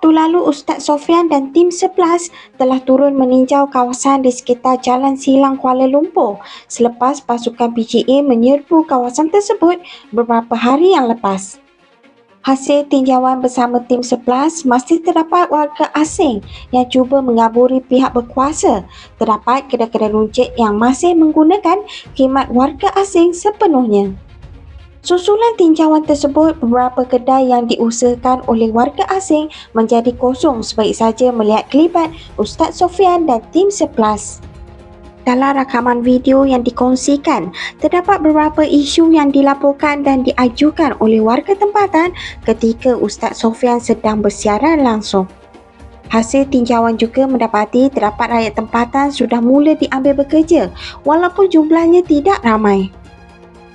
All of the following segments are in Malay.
waktu lalu Ustaz Sofian dan tim 11 telah turun meninjau kawasan di sekitar Jalan Silang Kuala Lumpur selepas pasukan PGA menyerbu kawasan tersebut beberapa hari yang lepas. Hasil tinjauan bersama tim 11, masih terdapat warga asing yang cuba mengaburi pihak berkuasa. Terdapat kedai-kedai runcit yang masih menggunakan khidmat warga asing sepenuhnya. Susulan tinjauan tersebut, beberapa kedai yang diusahakan oleh warga asing menjadi kosong sebaik saja melihat kelibat Ustaz Sofian dan tim 11. Dalam rakaman video yang dikongsikan, terdapat beberapa isu yang dilaporkan dan diajukan oleh warga tempatan ketika Ustaz Sofian sedang bersiaran langsung. Hasil tinjauan juga mendapati terdapat rakyat tempatan sudah mula diambil bekerja walaupun jumlahnya tidak ramai.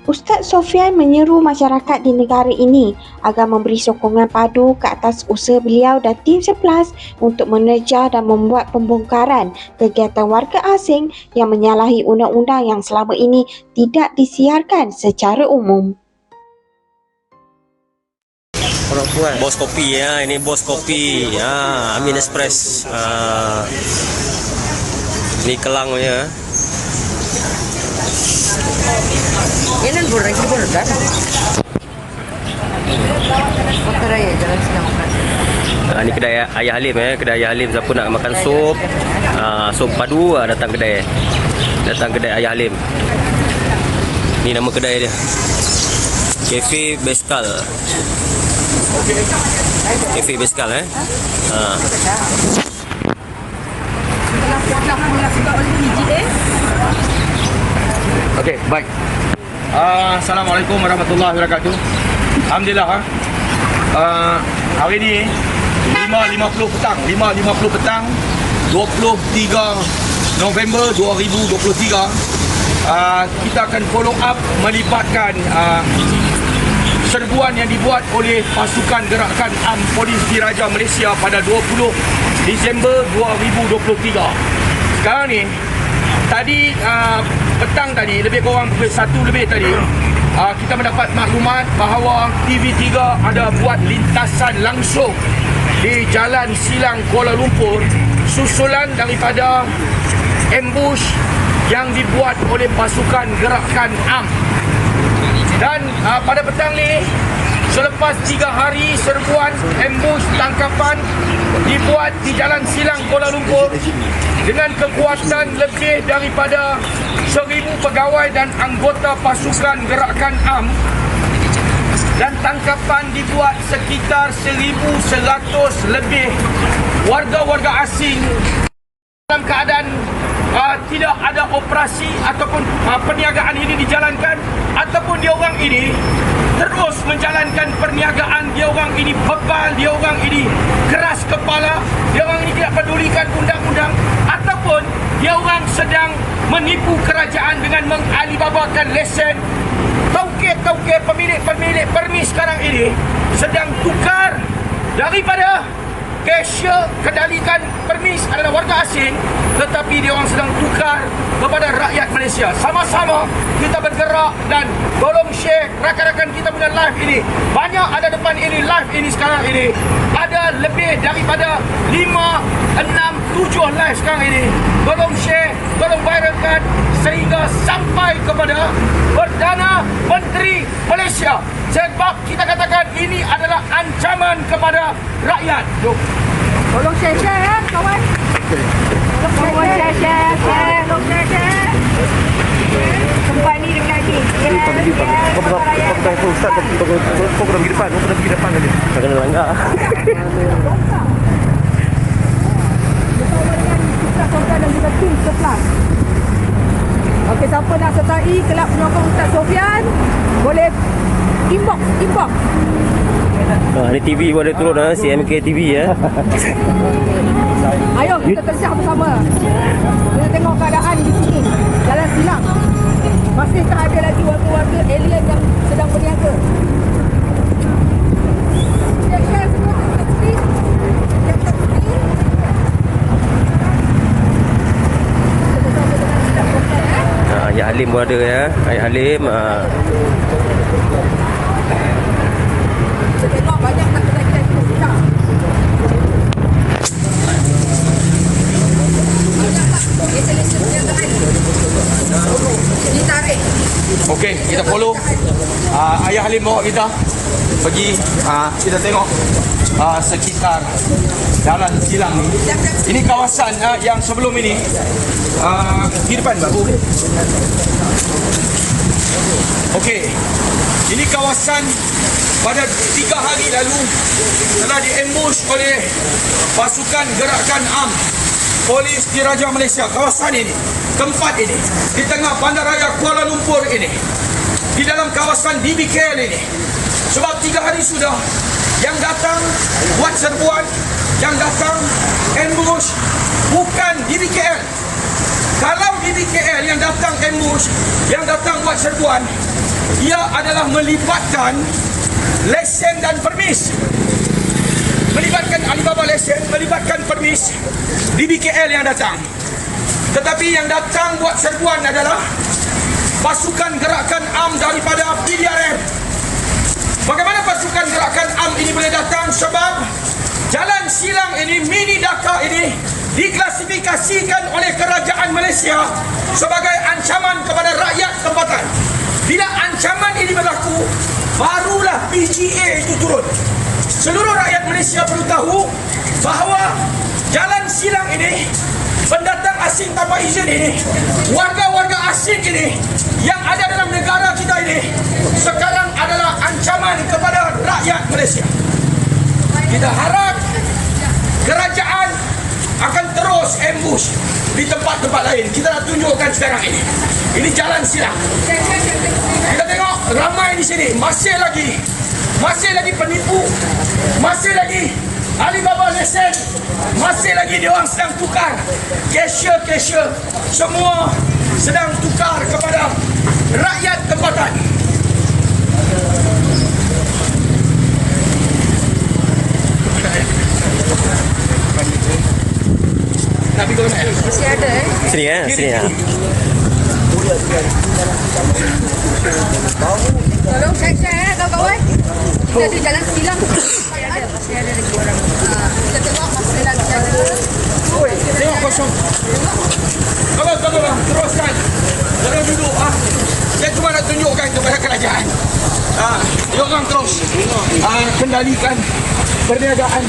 Ustaz Sofian menyeru masyarakat di negara ini agar memberi sokongan padu ke atas usaha beliau dan tim 11 untuk menerjah dan membuat pembongkaran kegiatan warga asing yang menyalahi undang-undang yang selama ini tidak disiarkan secara umum. Bos kopi ya, ini bos kopi ya, Amin Express. Ini kelangnya. Yan ang buray sa burger. Makaraya, jalan silang makan. Ini kedai Ayah Halim ya, kedai Ayah Halim. Siapa nak makan sup, sup padu, datang kedai Ayah Halim. Ni nama kedai dia, Cafe Beskal. Cafe Beskal Okey, baik. Assalamualaikum warahmatullahi wabarakatuh. Alhamdulillah. Hari ni 5.50 petang, 5.50 petang 23 November 2023. Kita akan follow up melibatkan serbuan yang dibuat oleh pasukan gerakan Am Polis Diraja Malaysia pada 20 Disember 2023. Sekarang ni tadi petang tadi, lebih kurang pukul 1 lebih tadi, kita mendapat maklumat bahawa TV3 ada buat lintasan langsung di Jalan Silang Kuala Lumpur susulan daripada ambush yang dibuat oleh pasukan gerakan AM. Dan pada petang ni, selepas 3 hari serbuan ambush tangkapan dibuat di Jalan Silang Kuala Lumpur dengan kekuatan lebih daripada 1,000 pegawai dan anggota pasukan gerakan AM, dan tangkapan dibuat sekitar 1,100 lebih warga-warga asing dalam keadaan tidak ada operasi ataupun perniagaan ini dijalankan, ataupun dia orang ini terus menjalankan perniagaan. Dia orang ini bebal, dia orang ini keras kepala, dia orang ini tidak pedulikan undang-undang, ataupun dia orang sedang menipu kerajaan dengan mengalibabakan lesen. Tauke-tauke pemilik permis sekarang ini sedang tukar daripada cashier kendalikan permis adalah warga asing, tetapi dia orang sedang tukar kepada rakyat Malaysia. Sama-sama kita bergerak dan tolong share rakan-rakan kita punya live ini. Banyak ada depan ini, live ini sekarang ini ada lebih daripada 5, 6, 7 live sekarang ini. Tolong share, tolong viralkan sehingga sampai kepada Perdana Menteri Malaysia. Sebab kita katakan ini adalah ancaman kepada rakyat. Jom. Tolong share-share ya, kawan. Tolong share-share. Tolong share-share. Tempat ni dekat ni. Kau Ustaz, kau pernah pergi depan, tadi. Tak kena langgar. Sofian dan juga tim 11. Okey, siapa nak sertai kelab penyokong Ustaz Sofian, boleh inbox. Ni TV pun ada turun CMK TV ya. Ayo kita tersiap bersama. Kita tengok keadaan di sini, Jalan Silang. Masihkah ada lagi warga-warga alien yang sedang berniaga? Share semua kat sini. Ayah Halim pun ada ya. Ayah Halim. Kita tengok banyak tak kedai-kedai buka. Selesa perniagaan ditarik. Okey, kita follow. Ayah Halim bawa kita pergi, kita tengok sekitar jalan silang ni. Ini kawasan yang sebelum ini di depan baru. Okey, ini kawasan pada 3 hari lalu telah diambush oleh pasukan gerakan AM Polis Diraja Malaysia. Kawasan ini, tempat ini, di tengah bandaraya Kuala Lumpur ini, di dalam kawasan DBKL ini. Sebab 3 hari sudah yang datang buat serbuan, yang datang ambush bukan DBKL. Kalau DBKL yang datang ambush, yang datang buat serbuan, ia adalah melibatkan lesen dan permis. Melibatkan Alibaba lesen, melibatkan permis, DBKL yang datang. Tetapi yang datang buat serbuan adalah pasukan gerakan AM daripada PDRM. Bagaimana pasukan gerakan AM ini boleh datang? Sebab jalan silang ini, mini Dhaka ini, diklasifikasikan oleh kerajaan Malaysia sebagai ancaman kepada rakyat tempatan. Bila ancaman ini berlaku, barulah PGA itu turun. Seluruh rakyat Malaysia perlu tahu bahawa jalan silang ini, pendatang asing tanpa izin ini, warga-warga asing ini yang ada dalam negara kita ini sekarang adalah ancaman kepada rakyat Malaysia. Kita harap kerajaan akan terus ambush di tempat-tempat lain. Kita nak tunjukkan sekarang ini. Ini jalan silang. Kita tengok ramai di sini, masih lagi penipu, masih lagi Alibaba lesen, masih lagi diorang sedang tukar cashier, semua sedang tukar kepada rakyat tempatan. Tapi kau nak? Masih ada Sini sini ya. Tolong cek kawan-kawan. Kita ada jalan silang. Masih ada lagi orang. Kita tengok masih lagi ada. Tengok kosong. Tolong, teruskan. Jangan duduk. Saya cuma nak tunjukkan kepada kerajaan. Dia orang terus kendalikan perniagaan.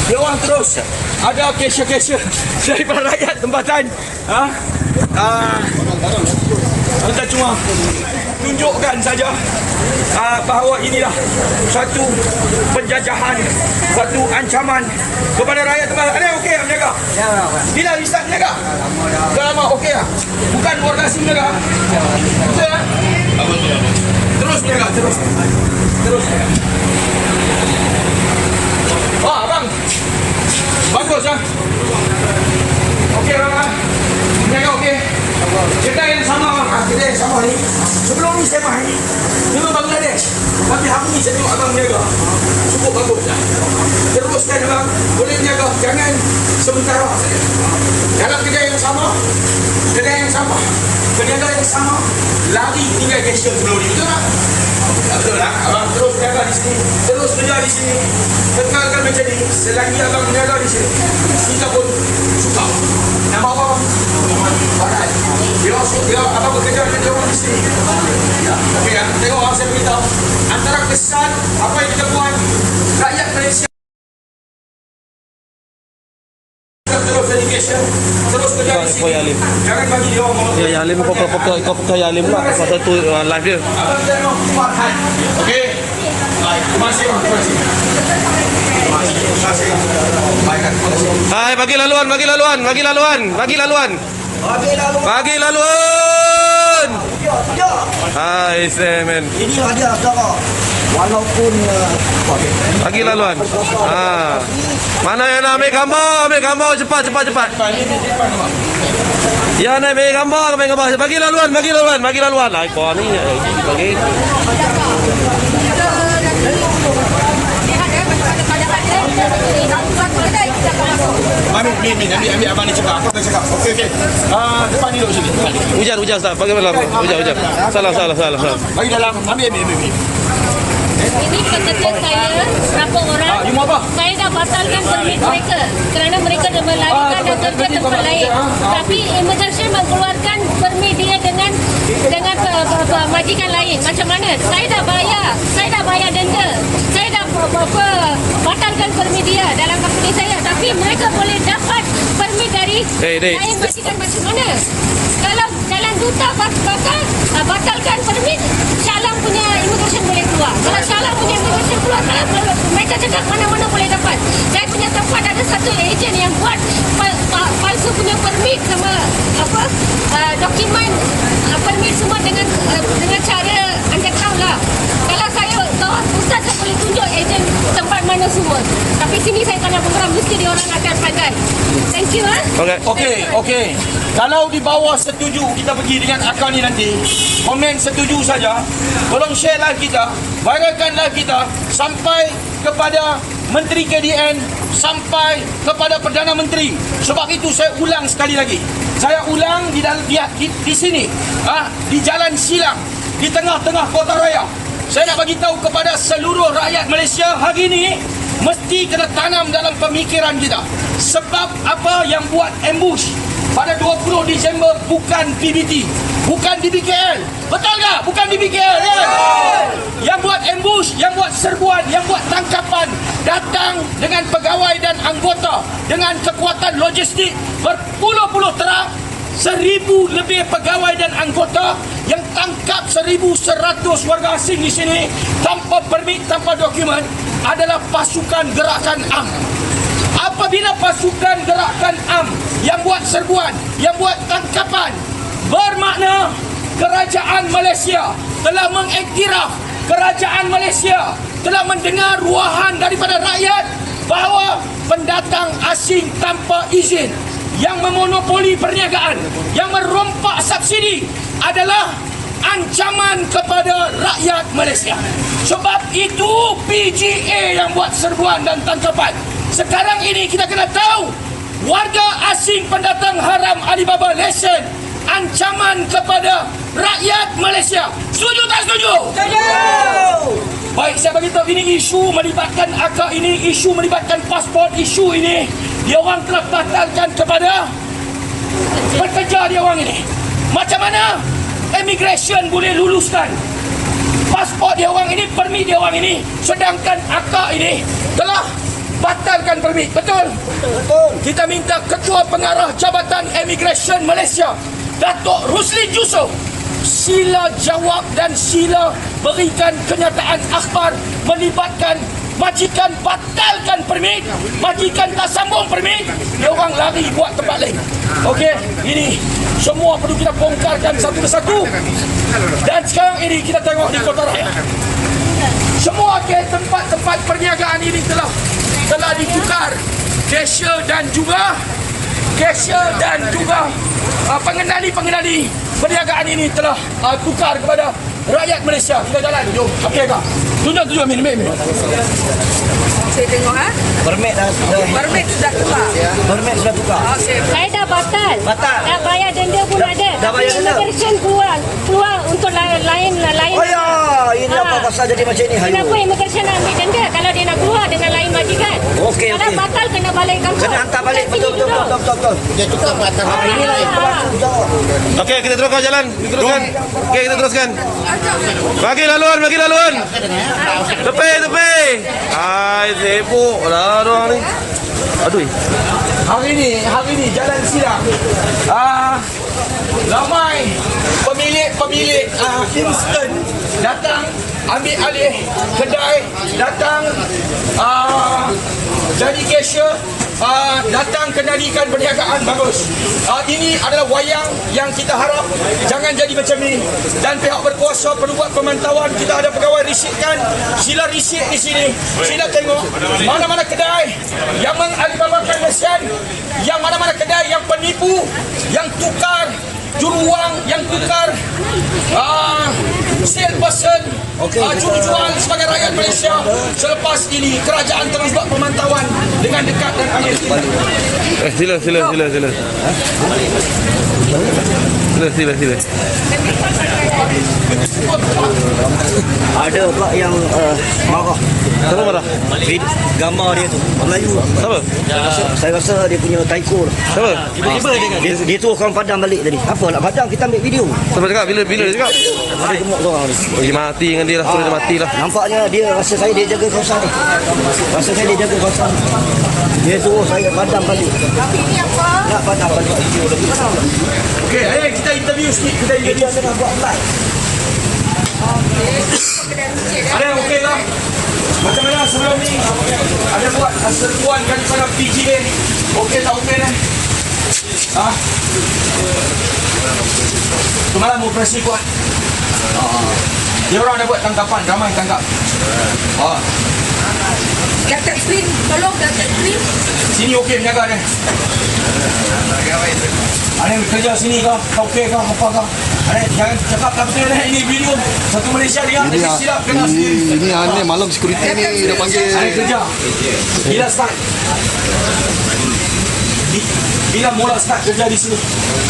Dia orang terus ada cashier daripada rakyat tempatan. Kita cuma tunjukkan saja bahawa inilah satu penjajahan, satu ancaman kepada rakyat tempatan. Ada okey tak menjaga? Bila Ustaz menjaga? Dah lama okey tak? Bukan warga asing menjaga? Betul tak? Terus menjaga, terus menjaga. Abang, bagus lah. Okey abang, menjaga okey. Kedai yang sama, kedai yang sama ni. Sebelum ni saya main, dulu Bangladesh. Tapi hari ni saya tengok abang menjaga. Cukup bagus lah. Teruskan abang, boleh menjaga. Jangan sementara saja. Dalam kedai yang sama, peniaga yang sama, lari tinggal cashier sebelum ni. Betul tak? Betul lah. Abang terus jaga di sini, terus menjaga di sini. Kekalkan macam ni, selagi abang menjaga di sini, kita pun suka. Nama apa? Barat. Dia abang bekerja dengan dia orang di sini. Okey ya, tengok abang saya beritahu. Antara kesan apa yang kita buat, rakyat Malaysia terus education, terus kerja di sini. Jangan bagi dia orang. Ya Halim kau pakai Halim lah pasal tu live dia. Abang tengok buat hal. Okey. Terima kasih. Hai, bagi laluan. Hai, Semen. Ini hadiah saudara. Walaupun Bagi laluan. Mana yang nak ambil gambar cepat. Ya nak ambil gambar. Bagi laluan. Hai, kau ni bagi. Ambil abang ni cakap. Apa cakap? Okey. Depan ni duduk sini. Hujan Ustaz. Bagaimana? Hujan. Salah. Bagi dalam. Ambil. Ini pekerja saya, berapa orang? You mau apa? Saya dah batalkan permit mereka kerana mereka dah melarikan dan kerja tempat lain. Tapi immigration mengeluarkan permit dia dengan majikan lain. Macam mana? Saya dah bayar denda. Saya dah batalkan permit dia dalam company saya. Tapi mereka boleh dapat permit dari lain majikan. Macam mana? Kalau jalan duta batalkan permit, Syalam punya immigration boleh keluar. Kalau Syalam punya immigration keluar, kalau mereka cakap mana-mana boleh dapat. Saya punya tempat ada satu ejen yang buat palsu punya permit sama dokumen permit semua dengan cara underground lah. Kalau saya tahu Ustaz, saya boleh tunjuk ejen tempat mana semua. Tapi sini saya kena program, mesti dia orang akan pandai. Thank you. Okey. Kalau di bawah setuju kita pergi dengan akal ni nanti, komen setuju saja. Tolong share live kita, viralkan live kita sampai kepada Menteri KDN, sampai kepada Perdana Menteri. Sebab itu saya ulang sekali lagi. Saya ulang di sini, di Jalan Silang, di tengah-tengah kota raya. Saya nak bagi tahu kepada seluruh rakyat Malaysia hari ini, mesti kena tanam dalam pemikiran kita. Sebab apa yang buat ambush pada 20 Disember bukan PBT, bukan DBKL. Betul tak? Bukan DBKL. Yang buat ambush, yang buat serbuan, yang buat tangkapan datang dengan pegawai dan anggota dengan kekuatan logistik berpuluh-puluh truk, 1,000 lebih pegawai dan anggota yang tangkap 1,100 warga asing di sini tanpa permit, tanpa dokumen, adalah pasukan gerakan AM. Apabila pasukan gerakan AM yang buat serbuan, yang buat tangkapan, bermakna kerajaan Malaysia telah mengiktiraf, kerajaan Malaysia telah mendengar ruahan daripada rakyat bahawa pendatang asing tanpa izin yang memonopoli perniagaan, yang merompak subsidi adalah ancaman kepada rakyat Malaysia. Sebab itu PGA yang buat serbuan dan tangkapan. Sekarang ini kita kena tahu, warga asing pendatang haram Alibaba lesen ancaman kepada rakyat Malaysia. Setuju tak setuju? Setuju! Baik, saya beritahu ini isu melibatkan akak ini, isu melibatkan pasport, isu ini dia orang telah batalkan kepada pekerja dia orang ini. Macam mana immigration boleh luluskan pasport dia orang ini, permit dia orang ini, sedangkan akak ini telah batalkan permit. Betul? Betul. Kita minta Ketua Pengarah Jabatan Immigration Malaysia, Datuk Rusli Yusof, sila jawab dan sila berikan kenyataan akhbar melibatkan majikan batalkan permit, majikan tak sambung permit, dia orang lari buat tempat lain. Okey, ini semua perlu kita bongkarkan satu persatu. Dan sekarang ini kita tengok di kota raya, semua tempat-tempat perniagaan ini telah ditukar cashier dan juga pengendali perniagaan ini telah tukar kepada rakyat Malaysia. Kita jalan, jom. Okey kak, tunjuk Amin. Saya tengok Permit dah permit sudah tukar. Permit sudah tukar. Saya dah batal. Dah bayar denda pun ada. Dah bayar denda? Immigration keluar untuk lain. Oh ya, ini apa pasal jadi macam ni? Kenapa immigration nak ambil denda kalau dia nak keluar dengan lain majikan? Okey. Kalau batal kena balik kampung. Kena hantar balik. Betul. Dia tukar batal. Inilah yang berlaku. Jawab. Okey, kita teruskan jalan. Okey, kita teruskan. Bagi laluan. Tepi. Hai, sibuk dah orang ni. Aduh. Hari ini Jalan Silang, ramai pemilik instant datang ambil alih kedai, datang jadi cashier, datang kendalikan perniagaan. Bagus. Ini adalah wayang yang kita harap jangan jadi macam ni, dan pihak berkuasa perlu buat pemantauan. Kita ada pegawai risikkan, sila risik di sini, sila tengok mana-mana kedai yang mengalibabakan mesin, yang mana-mana kedai yang penipu, yang tukar juruwang, yang tukar salesperson, juru-jual sebagai rakyat Malaysia. Selepas ini kerajaan terus buat pemantauan dengan dekat dan ambil. Sila. Sila. Ada pula yang marah. Siapa marah? Gambar dia tu Melayu. Siapa? Saya rasa dia punya taiko lah. Siapa? Dia tu orang padang balik tadi. Apa nak padang, kita ambil video. Siapa cakap? Bila dia cakap? Ada gemuk tu orang ni. Oh, dia mati dengan dia lah. Suruh dia mati lah. Nampaknya dia rasa saya dia jaga kawasan ni. Rasa saya dia jaga kawasan. Dia suruh saya padang balik. Tapi ni apa? Nak padang balik video lagi. Okey, ayo kita interview sikit. Kita interview. Dia tengah buat live. Ada okey lah. Macam mana sebelum ni? Ada buat serbuan daripada PGA. Okey tak okey ni? Semalam operasi kuat. Dia orang ada buat tangkapan, ramai tangkap. Datuk Screen, tolong Datuk Screen. Sini okey menjaga dia. Ada kerja sini kau okey kau apa kau? Ada jangan cakap tak betul dah ini video. Satu Malaysia dia silap kena sendiri. Ini aneh malam security ni dah panggil. Ada kerja. Bila start? Bila mula start kerja di sini?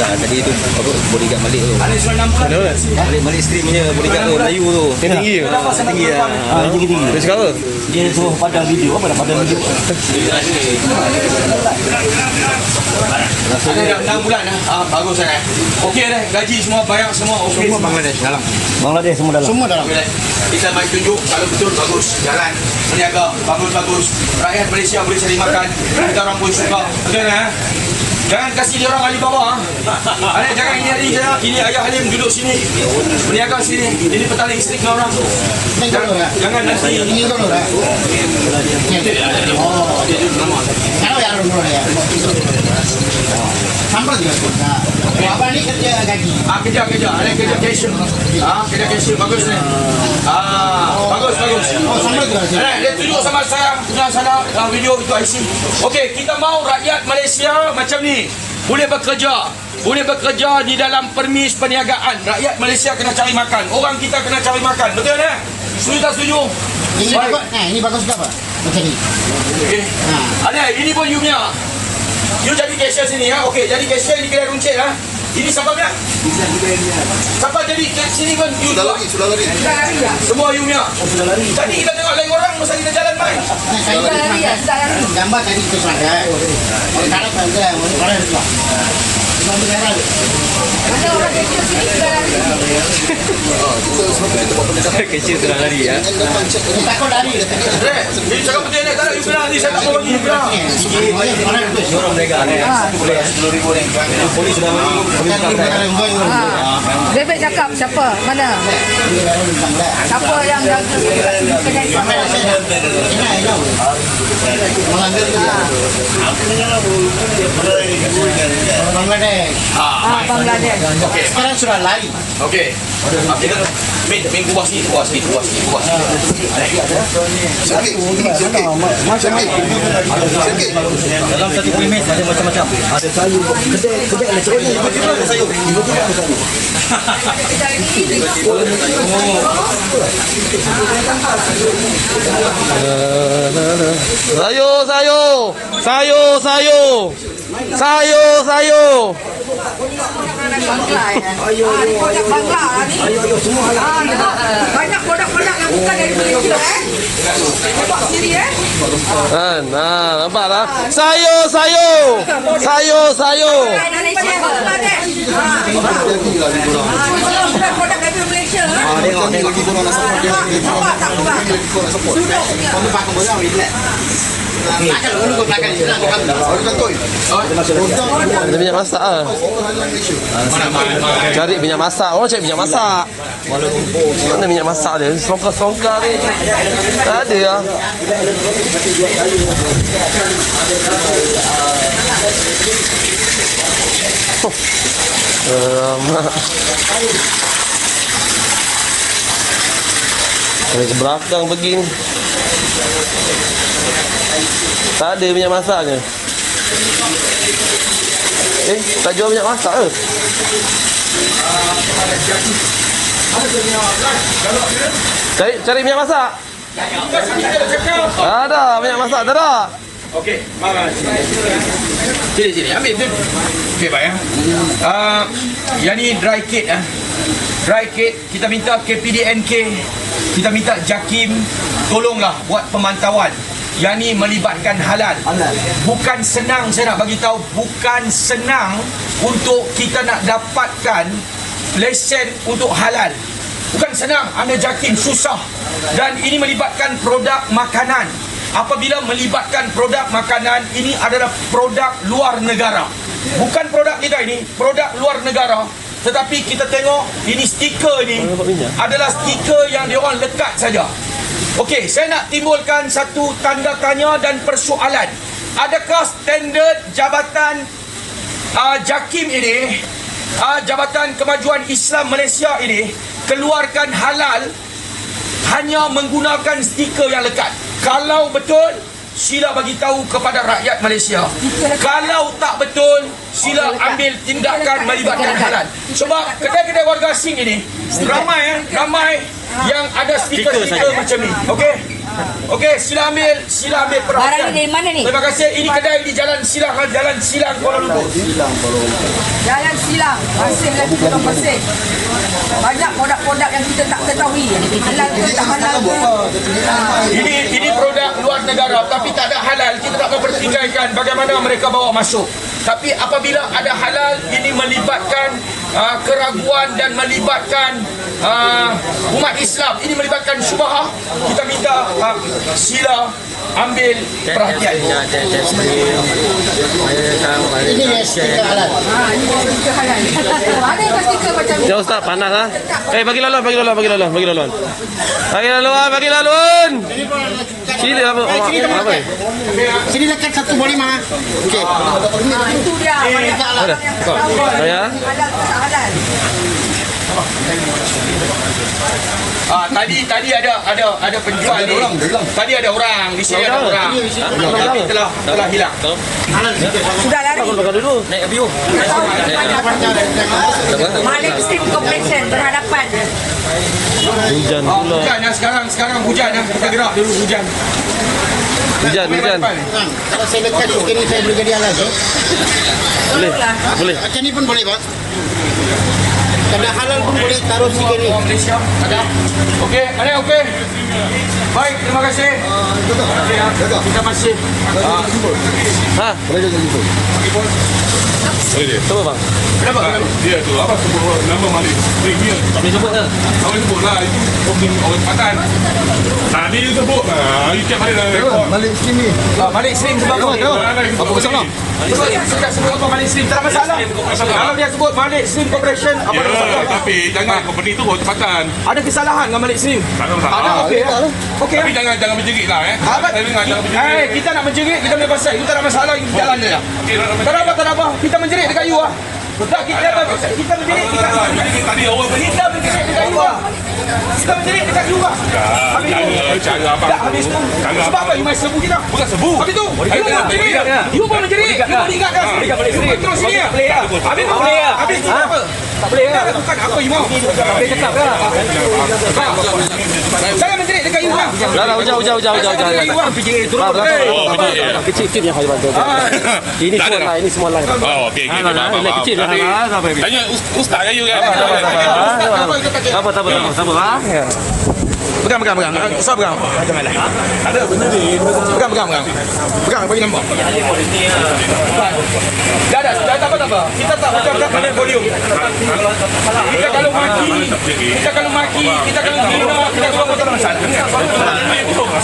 Tak, tadi tu apa bodyguard Malik tu. Ada surat 6 bulan. Malik stream punya bodyguard tu Melayu tu. Tinggi ke? Tinggi lah. Tinggi-tinggi. Dia cakap apa? Dia suruh padang video. Apa nak padang video? Ada dah 6 bulan bagus sangat. Okey dah, gaji semua bayar semua okey. Semua Bangladesh dalam. Bangladesh semua dalam. Semua dalam. Kita mai tunjuk kalau betul bagus jalan berniaga bagus-bagus. Rakyat Malaysia boleh cari makan. Kita orang pun suka. Betul Jangan kasih dia orang Alibaba. Jangan ini hari saya. Ini Ayah Halim duduk sini. Berniaga sini. Ini petaling listrik orang. Jangan nanti. Ini dulu dah. Kalau yang dulu ya. Sampai juga. Apa ni kerja gaji? Kerja. Ada kerja cashier. Kerja cashier bagus ni. Bagus. Oh, sampai juga. Dia tunjuk sama saya punya sana video itu IC. Okey, kita mau rakyat Malaysia macam ni. Boleh bekerja di dalam permis perniagaan. Rakyat Malaysia kena cari makan. Orang kita kena cari makan. Betul tak? Setuju tak setuju? Ini bagus. Ini bagus apa? Macam ni. Okey. Ada ini pun you punya. You jadi cashier sini Okey, jadi cashier di kedai runcit Ini siapa punya? Siapa jadi sini pun you Sudah juga. lari. Semua you punya. Jadi kita tengok lain orang masa kita jalan main. Sudah lari. Gambar tadi itu saja. Kalau saja, orang itu. Mana orang kecil sini sudah lari. Kecil tu dah lari ya. Takut lari. Ini cakap betul ni. Tak ada you bilang ni. Saya tak mau bagi you bilang. Orang mereka ni. 10,000 ni. Polis dah Bebek cakap siapa? Mana? Siapa yang jaga kedai sana? Bangladesh. Okey. Sekarang sudah lari. Okey. Kita main kuas ni. Dalam satu premis ada macam-macam. Ada sayur, kedai elektronik. Tiba-tiba ada sayur. Sayur. Bangla ya. Produk Bangla ni. Banyak produk-produk yang bukan dari Malaysia Nampak sendiri Nampak tak? Sayur. Malaysia Bangladesh. Bukan produk dari Malaysia Tengok. Nampak tak bukan? Ada minyak masak Cari minyak masak. Orang cari minyak masak. Mana minyak masak dia? Songkar ni. Tak ada lah. Alamak. Dari ke belakang pergi ni. Tak ada minyak masaknya. Tak jual minyak masak ke? Cari minyak masak. Tak ada minyak masak, tak ada. Okey, mari. Sini ambil tu. Okey, baik Yang ni dry cake kita minta KPDNK, kita minta JAKIM, tolonglah buat pemantauan. Yang ni melibatkan halal. Bukan senang, saya nak bagi tahu, bukan senang untuk kita nak dapatkan lesen untuk halal. Bukan senang, anda JAKIM susah. Dan ini melibatkan produk makanan. Apabila melibatkan produk makanan, ini adalah produk luar negara. Bukan produk kita ini, produk luar negara. Tetapi kita tengok, ini stiker ni adalah stiker yang diorang lekat saja. Okey, saya nak timbulkan satu tanda tanya dan persoalan. Adakah standard Jabatan JAKIM ini, Jabatan Kemajuan Islam Malaysia ini, keluarkan halal hanya menggunakan stiker yang lekat? Kalau betul, sila bagi tahu kepada rakyat Malaysia. Kalau tak betul, sila ambil tindakan melibatkan halal. Sebab kedai-kedai warga asing ini ramai yang ada stiker-stiker macam ni. Okey, sila ambil perhatian. Barang ni dari mana ni? Terima kasih. Ini kedai di Jalan Silang Kuala Lumpur. Jalan Silang, masih lagi Gunung Pasir. Banyak produk-produk yang kita tak ketahui. Halal ke tak halal ke. Ini produk luar negara tapi tak ada halal. Kita tak mempertikaikan bagaimana mereka bawa masuk. Tapi apabila ada halal, ini melibatkan keraguan dan melibatkan umat Islam. Ini melibatkan syubhah. Kita minta sila ambil perhatian. Ini yang stiker halal. Ini stiker halal. Ada yang stiker macam ni. Ya Ustaz, panas ha. Bagi laluan. Bagi laluan. Sini apa? Sini lekat satu boleh mah. Okey. Itu dia. Ada. Saya. Halal ke tak halal. Tadi ada penjual ni. Tadi ada orang di sini, ada orang. Tapi telah hilang. Sudah lari. Dulu. Naik abiu. Malik Steam Corporation berhadapan. Hujan pula. Hujan sekarang hujan. Kita gerak dulu hujan. Hujan. Kalau saya lekat di sini saya boleh jadi halal ke? Boleh. Macam ni pun boleh, Pak. Kalau halal pun boleh taruh stiker ni. Malaysia ada. Okey, ada okey. Baik, terima kasih. Kita masih Ha? Boleh jaga gitu. Coba bang. kenapa? Dia tu apa sebut nama Malik Spring dia. Tak boleh sebut ke? Tak boleh sebut lah. Itu orang tempatan. Tadi you sebut. You cek balik dalam rekod. Malik Slim ni. Malik Slim sebab Apa masalah? Sebab kita sebut apa Malik Slim, tak ada masalah. Kalau dia sebut Malik Slim Corporation, apa ada masalah? Ya, tapi jangan company tu orang tempatan. Ada kesalahan dengan Malik Slim? Tak ada masalah. Ada, okey. Okey. Tapi jangan menjerit lah Saya dengar jangan menjerit. Kita nak menjerit, kita boleh pasal. Kita tak ada masalah, kita jalan je. Okey, Tak ada apa. Kita menjerit dekat you lah. Tak, kita menjerit dekat you. tadi orang Kita menjerit dekat you lah. Kita menjerit dekat you lah. cara apa? Tak habis tu. Sebab apa? You main serbu kita. Bukan sebu. Habis tu. You pun menjerit. You pun ingatkan. Terus sini lah. Habis tu. Habis tu apa? Tak boleh lah. Bukan apa you mau. Tak boleh cakap lah. Saya menjerit dekat you lah. Dah, hujan. Kecil yang saya bantu. Ini semua lain, ini semua lain. Oh, okey. Kecil lah. Tanya ustaz kan you kan? Apa? Pegang. Usah pegang. Janganlah. Ada berdiri. Pegang. Bagi nombor. Dah tak apa. Kita tak pegang volume. Kita kalau maki, kita kalau hina, kita kalau tak masalah.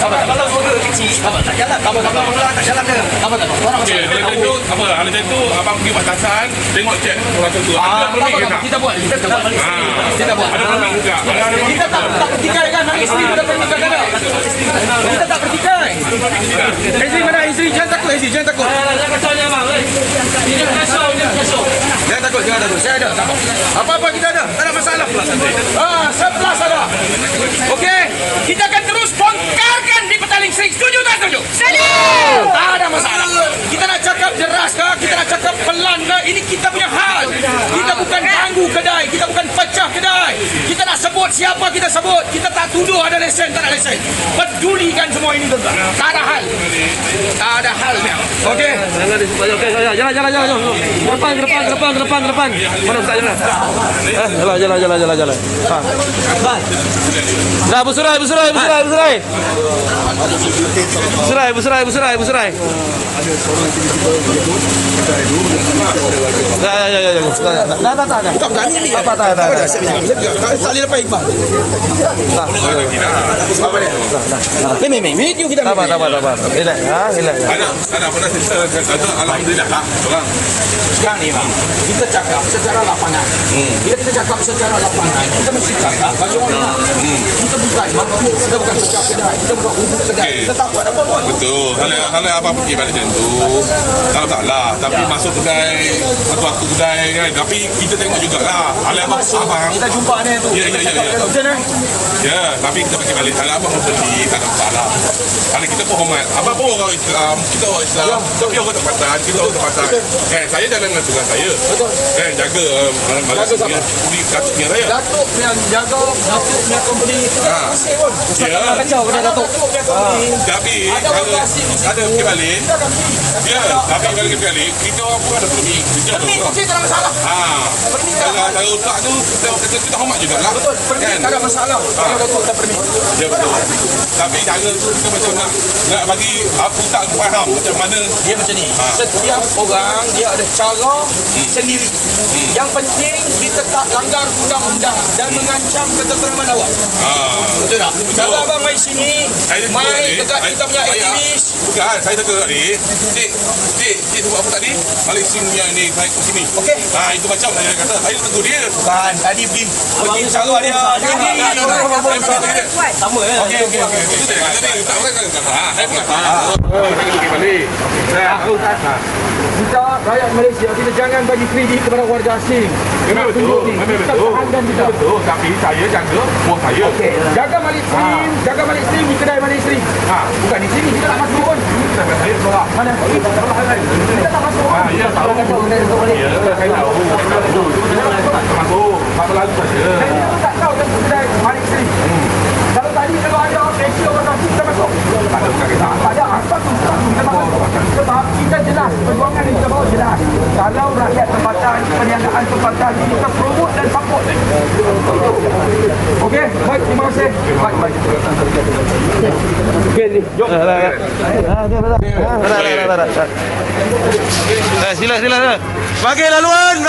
Kalau suara kecil, tak jalan. Tak jalan dia. Apa tak? Orang Okey, kalau macam tu abang pergi batasan, tengok cek orang tu. Ada permit ke tak? kita buat. Ada permit juga. Kita tak pertikai kan? Isteri kita pertikai kan? Kita tak pertikai. Isteri mana? Isteri jangan takut. Jangan takut. Saya ada. Apa-apa kita ada. Tak ada masalah. 11 ada. Okey. Kita akan terus bongkarkan di Petaling Sering. Setuju tak setuju? Setuju. Tak ada masalah. Kita nak cakap deras ke? Kita nak cakap pelan ke? Ini kita punya hal. Kita bukan ganggu kedai. Kita bukan pecah kedai. Kita nak sebut siapa kita sebut. Kita tak tuduh ada lesen, tak ada lesen. Pedulikan semua ini tuan-tuan. Tak ada hal. Tak ada hal. Okey. Okey, jalan. Ke depan. Mana Ustaz jalan? Jalan. Ha. Dah bersurai. Bersurai. Ya. Dah. Bukan berani ni. Tak. Tak boleh lepas Iqbal. Apa ni? Video kita. Tak apa. Relax. Ada pernah cerita alhamdulillah lah. Sekarang ni bang, kita cakap secara lapangan. Bila kita cakap secara lapangan, kita mesti cakap bagaimana kita bukan mampu, kita bukan pecah kedai, kita bukan ubuk kedai. Kita tak buat apa-apa. Betul. Kalau abang pergi balik macam tu, kalau tak lah. Tapi masuk kedai, satu kedai kan. Tapi kita tengok jugalah. Kalau abang Kita jumpa ni tu. Ya. Macam mana? Ya, tapi kita pergi balik. Kalau abang mau beli, tak ada masalah. Kalau kita pun hormat. Abang pun orang Islam, kita orang Islam. Tapi orang tempatan, kita orang tempatan. Saya jalan dengan tugas saya. Betul. Jaga Jaga siapa? Datuk punya raya. Datuk yang jaga, Datuk punya company. Pusing pun. Ya. Kacau kena Datuk. Tapi kalau ada pergi balik, ya, tapi kalau pergi balik, kita orang pun ada permit. Okey, tak ada masalah. Kalau otak tu, kita hormat jugalah. Betul, permit tak ada masalah. Kalau Datuk tak permit. Ya betul. Tapi cara tu kita macam nak bagi aku tak faham macam mana Dia macam ni. Setiap orang dia ada cara sendiri. Yang penting kita tak langgar undang-undang dan mengancam ketenteraan awak. Betul tak? Kalau abang mai sini, mai dekat kita punya aktivis. Bukan, saya tengok tadi. Cik sebut apa tadi? Balik sini yang ni naik ke sini. Okey. Itu macam saya kata. Saya tegur dia. Bukan, tadi pergi cara dia. Sama ya. Okey. Jadi tak orang kata. Saya pun kata. Saya pergi balik. Kita rakyat Malaysia, kita jangan bagi kredit kepada warga asing. Memang betul. Betul. Tapi saya jaga buah saya. Okey. Jaga Malik Stream di kedai Malik Stream. Bukan di sini, kita tak masuk pun. Saya tolak. Mana? Kita tak masuk pun. Ya, tahu. Ya, saya tahu. Masuk. Apa lagu saja. Saya pun tak tahu tentang kedai Malik Stream. Kalau tadi ada ofisi orang asing, kita masuk. Tak ada. Apa tu? Kita masuk. Sebab kita jelas, perjuangan yang kita bawa jelas. Kalau rakyat tempatan, perniagaan tempatan, kita promote dan support. Okey, baik, terima kasih. Baik. Okey ni, jom. Sila. Bagi laluan.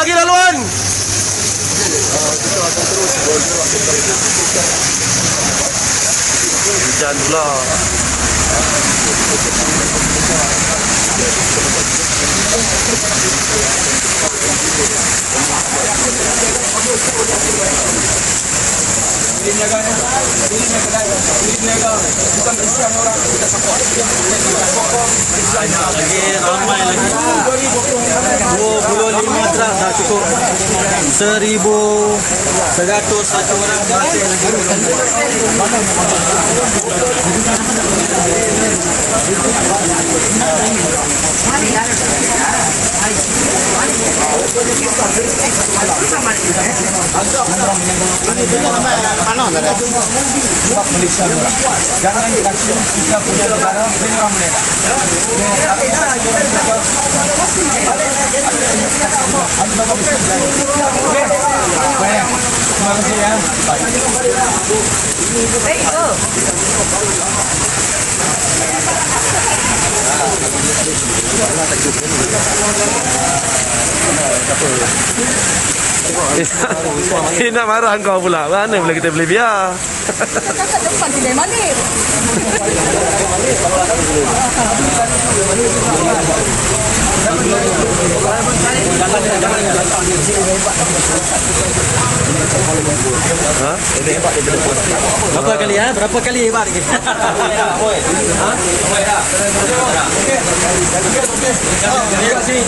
Hujan pula. Bukan Islam orang kita support. Ramai lagi 25 truk dah cukup 1,101 orang masih lagi. Jangan dikasih kita punya negara orang mereka. Terima kasih ya. Dia nak marah kau pula. Mana boleh kita boleh biar. Kat depan kedai manis. Berapa kali ya? Berapa kali hebat lagi? Terima kasih.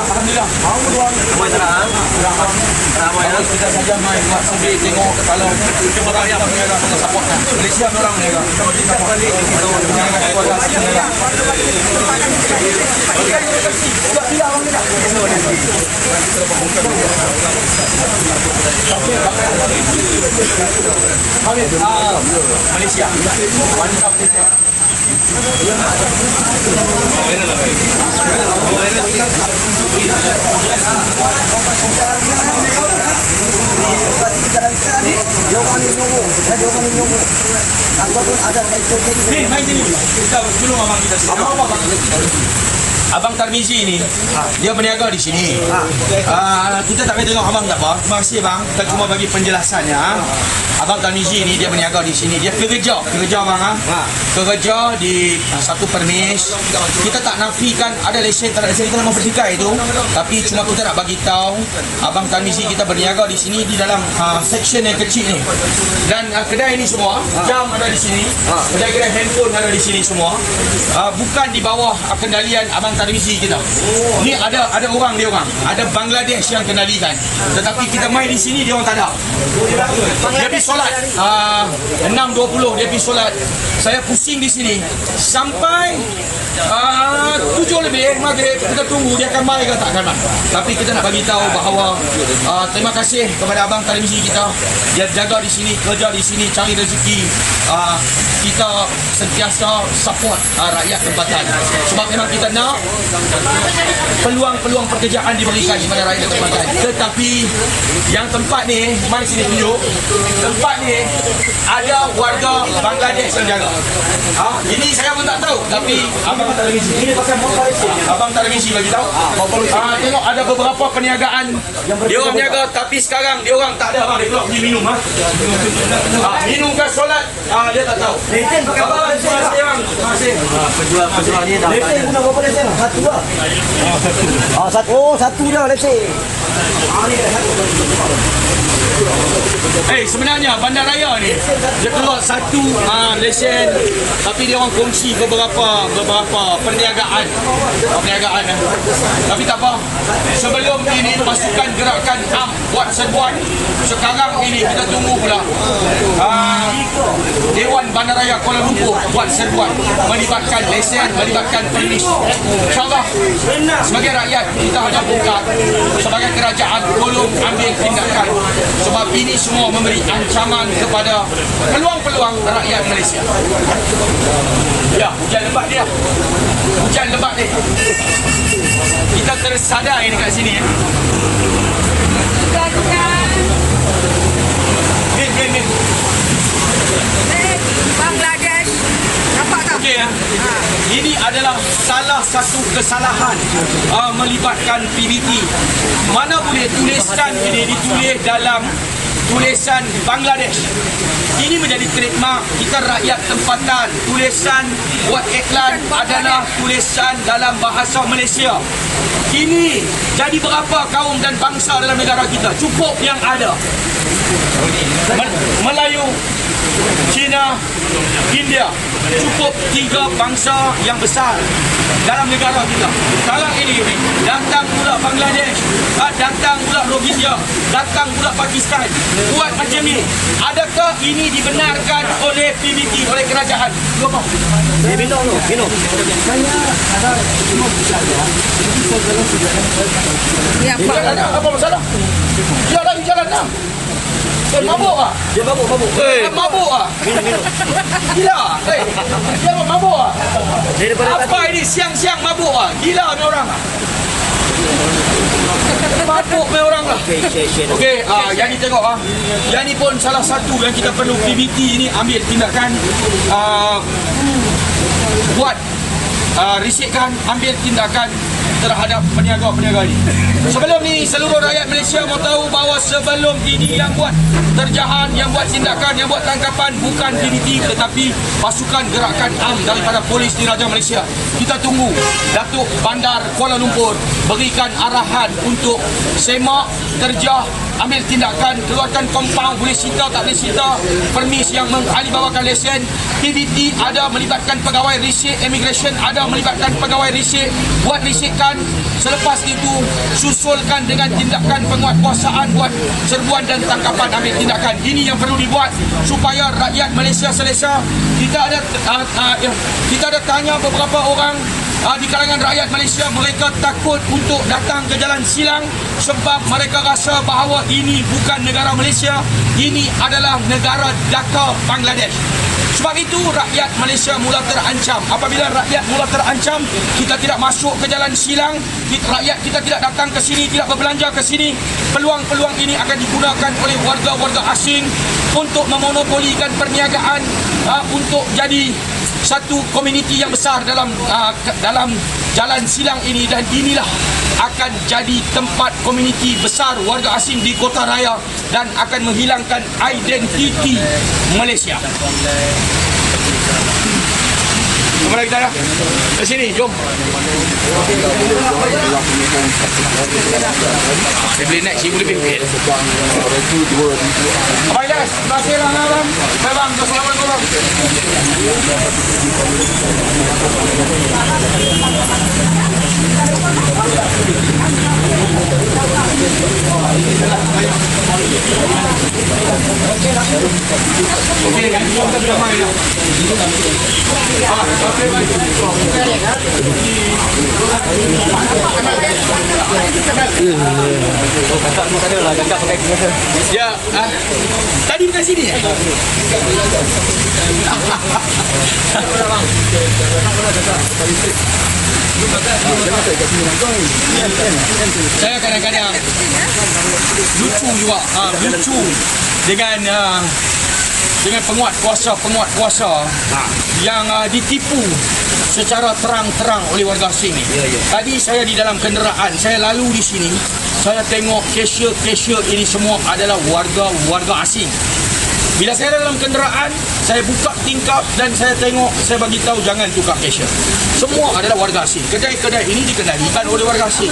Alhamdulillah. Baru kita saja main buat sendiri tengok ke kalau orang yang menjaga support Malaysia orang menjaga. Kita balik dengan kuasa sendiri. Malaysia. Mantap. Main sini. Kita sebelum abang kita. Abang Tarmizi ni dia berniaga di sini. Kita tak boleh tengok abang tak apa. Terima kasih bang. Kita cuma bagi penjelasannya. Abang Tarmizi ni dia berniaga di sini. Dia kerja bang. Kerja di satu permis. Kita tak nafikan ada lesen tak ada lesen, kita nak mempertikai itu. Tapi cuma kita nak bagi tahu Abang Tarmizi kita berniaga di sini di dalam section yang kecil ni. Dan kedai ni semua jam ada di sini. Kedai-kedai handphone ada di sini semua. Bukan di bawah kendalian Abang Tarmizi kita. Ni ada orang dia orang. Ada Bangladesh yang kendalikan. Tetapi kita main di sini dia orang tak ada. Dia pergi solat 6.20 dia pergi solat. Saya pusing di sini sampai 7 lebih maghrib kita tunggu dia akan mai ke tak akan mai. Tapi kita nak bagi tahu bahawa terima kasih kepada Abang Tarmizi kita. Dia jaga di sini, kerja di sini, cari rezeki. Kita sentiasa support rakyat tempatan. Sebab memang kita nak peluang-peluang pekerjaan diberikan kepada rakyat tempatan. Tetapi yang tempat ni, mari sini tunjuk. Tempat ni ada warga Bangladesh yang jaga. Ini saya pun tak tahu. Tapi Abang Tarmizi, ini pasal Abang Tarmizi bagi tahu. Tengok ada beberapa perniagaan dia orang berniaga, tapi sekarang dia orang tak ada. Dia keluar pergi minum. Minum ke solat dia tak tahu. Lesen pakai apa? Penjual ni dah. Lesen guna berapa lesen? Satu lah. Satu dah lesen. Sebenarnya bandaraya ni dia keluar satu lesen, tapi dia orang kongsi beberapa perniagaan. Tapi tak apa. Sebelum ini pasukan gerakan AM buat serbuan. Sekarang ini kita tunggu pula Dewan Bandaraya Kuala Lumpur buat serbuan melibatkan lesen, melibatkan permis. InsyaAllah sebagai rakyat kita hanya buka, sebagai kerajaan tolong ambil tindakan. Sebab ini semua memberi ancaman kepada peluang-peluang rakyat Malaysia. Ya, hujan lebat dia. Hujan lebat ni. Kita tersadai dekat sini. Min. Bangladesh. Nampak tak? Okey ya. Ini adalah salah satu kesalahan melibatkan PBT. Mana boleh tulisan ini ditulis dalam tulisan Bangladesh. Ini menjadi trademark kita rakyat tempatan. Tulisan buat iklan adalah tulisan dalam bahasa Malaysia. Ini jadi berapa kaum dan bangsa dalam negara kita? Cukup yang ada. Melayu, Cina, India. Cukup 3 bangsa yang besar dalam negara kita. Sekarang ini datang pula Bangladesh, datang pula Rohingya, datang pula Pakistan. Buat macam ni. Adakah ini dibenarkan oleh PBT, oleh kerajaan? Minum. Saya ada cuma bicara. Ya, Apa masalah? Jalan lah. Mabuk ah? Dia mabuk. Mabuk ah? Minum. Gila. Dia mabuk ah? Apa ini siang-siang mabuk ah? Gila ni orang ah. Mabuk ni orang lah. Okey, yang ni tengok ah. Yang ni pun salah satu yang kita perlu PBT ni ambil tindakan buat risikkan, ambil tindakan terhadap peniaga-peniaga ini. Sebelum ni seluruh rakyat Malaysia mau tahu bahawa sebelum ini yang buat terjahan, yang buat tindakan, yang buat tangkapan bukan PBT tetapi pasukan gerakan AM daripada Polis Diraja Malaysia. Kita tunggu Datuk Bandar Kuala Lumpur berikan arahan untuk semak, terjah ambil tindakan, keluarkan compound, boleh sita tak boleh sita, permis yang mengalibawakan lesen. PBT ada melibatkan pegawai risik, immigration ada melibatkan pegawai risik, buat risikkan. Selepas itu susulkan dengan tindakan penguatkuasaan, buat serbuan dan tangkapan, ambil tindakan. Ini yang perlu dibuat supaya rakyat Malaysia selesa. Kita ada tanya beberapa orang di kalangan rakyat Malaysia, mereka takut untuk datang ke Jalan Silang sebab mereka rasa bahawa ini bukan negara Malaysia, ini adalah negara Dhaka, Bangladesh. Sebab itu rakyat Malaysia mula terancam. Apabila rakyat mula terancam, kita tidak masuk ke Jalan Silang, rakyat kita tidak datang ke sini, tidak berbelanja ke sini, peluang-peluang ini akan digunakan oleh warga-warga asing untuk memonopolikan perniagaan, untuk jadi satu komuniti yang besar dalam Jalan Silang ini, dan inilah akan jadi tempat komuniti besar warga asing di kota raya dan akan menghilangkan identiti Malaysia. Kemana kita dah? Ke sini, jom. Saya boleh naik 1,000 lebih. Abang Ilyas, terima kasih lah abang. Baik bang, assalamualaikum bang. Ya, tadi bukan sini ya? Saya kadang-kadang lucu juga, lucu dengan penguat kuasa yang ditipu secara terang-terang oleh warga asing ni. Tadi saya di dalam kenderaan, saya lalu di sini, saya tengok cashier ini semua adalah warga asing. Bila saya dalam kenderaan, saya buka tingkap dan saya tengok, saya bagi tahu jangan tukar cashier. Semua adalah warga asing. Kedai-kedai ini dikendalikan oleh warga asing.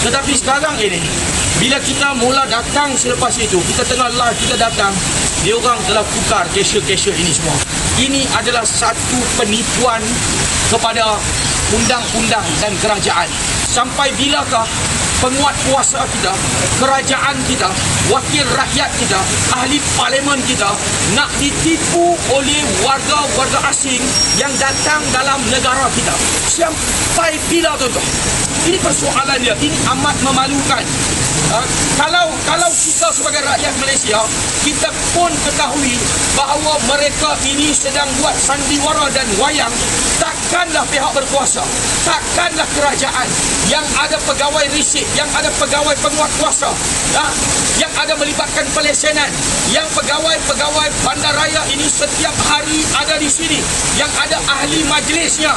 Tetapi sekarang ini, bila kita mula datang selepas itu, kita tengah live, kita datang, dia orang telah tukar cashier ini semua. Ini adalah satu penipuan kepada undang-undang dan kerajaan. Sampai bilakah penguat kuasa kita, kerajaan kita, wakil rakyat kita, ahli parlimen kita nak ditipu oleh warga-warga asing yang datang dalam negara kita? Sampai bila tuan-tuan? Ini persoalan dia, ini amat memalukan. Kalau kita sebagai rakyat Malaysia, kita pun ketahui bahawa mereka ini sedang buat sandiwara dan wayang, takkanlah pihak berkuasa, takkanlah kerajaan yang ada pegawai risik, yang ada pegawai penguat kuasa, yang ada melibatkan pelesenan, yang pegawai-pegawai bandaraya ini setiap hari ada di sini, yang ada ahli majlisnya,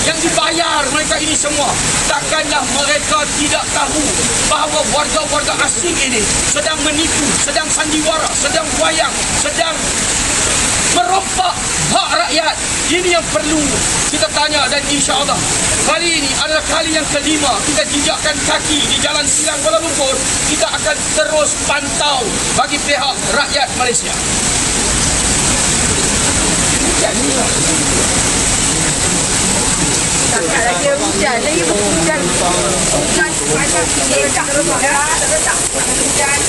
yang dibayar mereka ini semua, takkanlah mereka tidak tahu bahawa warga-warga asing ini sedang menipu, sedang sandiwara, sedang wayang, sedang merompak hak rakyat. Ini yang perlu kita tanya, dan insya-Allah kali ini adalah kali yang kelima kita jejakkan kaki di Jalan Silang Kuala Lumpur. Kita akan terus pantau bagi pihak rakyat Malaysia. Takkan lagi hujan, hujan banyak ledak hujan.